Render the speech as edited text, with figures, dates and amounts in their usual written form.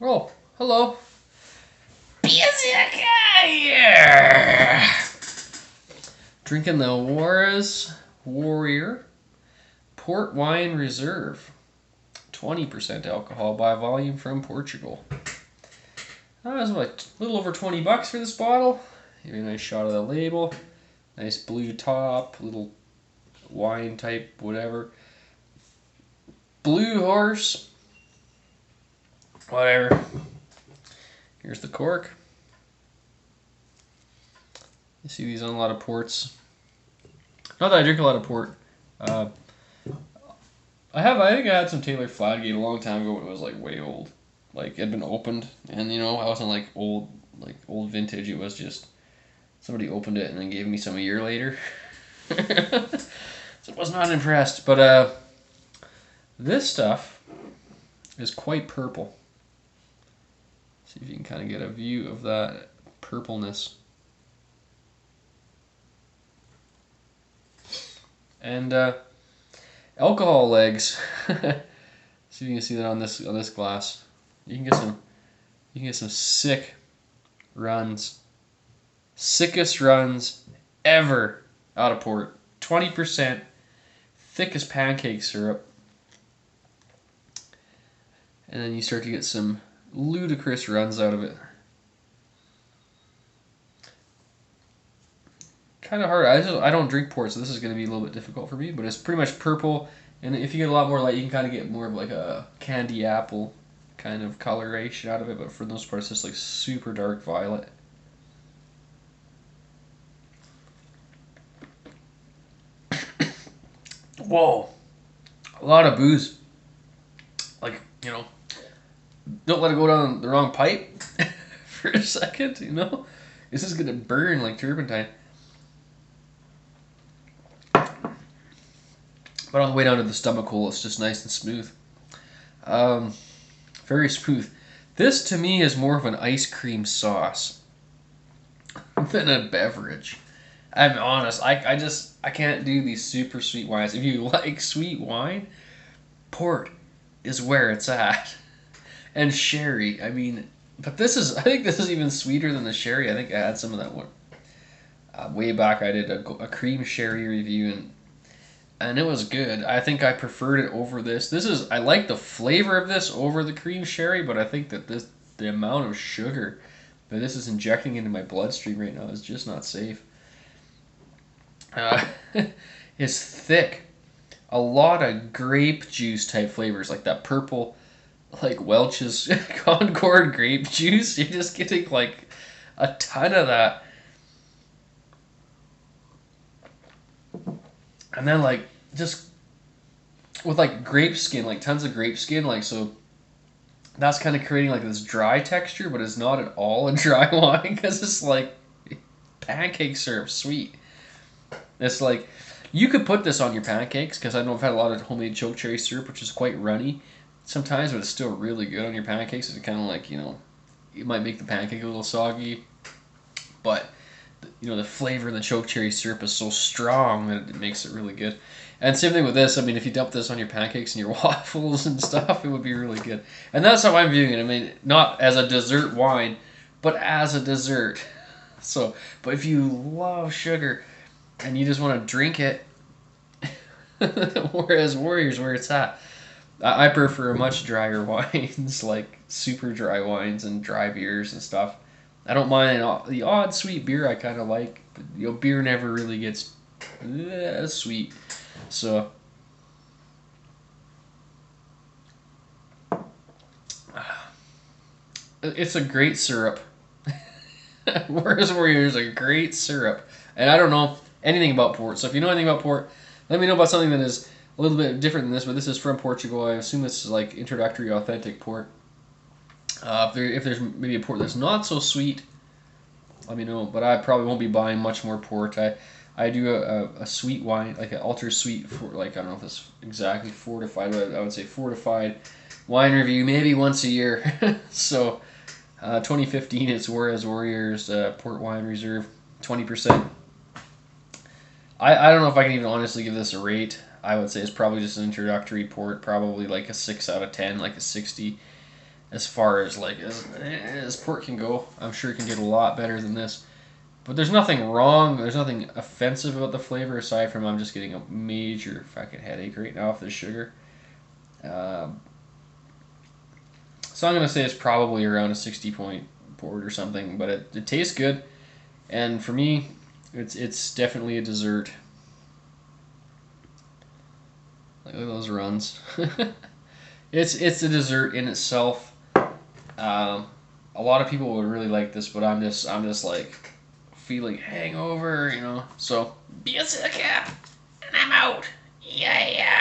Oh, hello. Beerzerker here. Drinking the Warre Port Wine Reserve. 20% alcohol by volume from Portugal. That was like a little over $20 for this bottle. Give you a nice shot of the label. Nice blue top, little wine type, whatever. Blue horse. Whatever. Here's the cork. You see these on a lot of ports. Not that I drink a lot of port. I think I had some Taylor Fladgate a long time ago when it was like way old. Like it had been opened, and I wasn't like old vintage. It was just somebody opened it and then gave me some a year later. So I was not impressed. But this stuff is quite purple. See if you can kind of get a view of that purpleness. And alcohol legs. See if you can see that on this glass. You can get some sick runs. Sickest runs ever out of port. 20%, thick as pancake syrup. And then you start to get some ludicrous runs out of it. Kind of hard. I don't drink port, so this is going to be a little bit difficult for me. But it's pretty much purple, and if you get a lot more light, you can kind of get more of like a candy apple kind of coloration out of it. But for the most part, it's just like super dark violet. Whoa, a lot of booze. Like don't let it go down the wrong pipe for a second. This is gonna burn like turpentine. But on the way down to the stomach hole, it's just nice and smooth. Very smooth. This to me is more of an ice cream sauce than a beverage. I'm honest. I can't do these super sweet wines. If you like sweet wine, port is where it's at. And sherry. But I think this is even sweeter than the sherry. I think I had some of that one. Way back I did a cream sherry review, and it was good. I think I preferred it over this. I like the flavor of this over the cream sherry, but I think that the amount of sugar that this is injecting into my bloodstream right now is just not safe. It's thick. A lot of grape juice type flavors, like that purple, like Welch's Concord grape juice. You're just getting like a ton of that. And then like just with like grape skin, like tons of grape skin, like so that's kind of creating like this dry texture, but it's not at all a dry wine because it's like pancake syrup sweet. It's like you could put this on your pancakes because I know I've had a lot of homemade choke cherry syrup, which is quite runny sometimes, but it's still really good on your pancakes. It's kind of like it might make the pancake a little soggy, but the flavor of the choke cherry syrup is so strong that it makes it really good. And same thing with this. If you dump this on your pancakes and your waffles and stuff, it would be really good. And that's how I'm viewing it. Not as a dessert wine, but as a dessert. So, but if you love sugar and you just want to drink it, whereas Warrior's where it's at. I prefer much drier wines, like super dry wines and dry beers and stuff. I don't mind the odd sweet beer I kind of like, but beer never really gets sweet. So it's a great syrup. Whereas Warrior's a great syrup, and I don't know anything about port. So if you know anything about port, let me know about something that is a little bit different than this. But this is from Portugal. I assume this is like introductory authentic port. If there's maybe a port that's not so sweet, let me know. But I probably won't be buying much more port. I do a sweet wine, like an ultra sweet, I don't know if it's exactly fortified, but I would say fortified wine review maybe once a year. So 2015, it's Warriors Port Wine Reserve, 20%. I don't know if I can even honestly give this a rate. I would say it's probably just an introductory port, probably like a 6 out of 10, like a 60. as far as like as port can go. I'm sure it can get a lot better than this. But there's nothing wrong. There's nothing offensive about the flavor aside from I'm just getting a major fucking headache right now off this sugar. So I'm gonna say it's probably around a 60 point port or something, but it tastes good, and for me, it's definitely a dessert. Like, look at those runs. It's a dessert in itself. A lot of people would really like this, but I'm just like feeling hangover, you know. So Beerzerker, and I'm out. Yeah, yeah.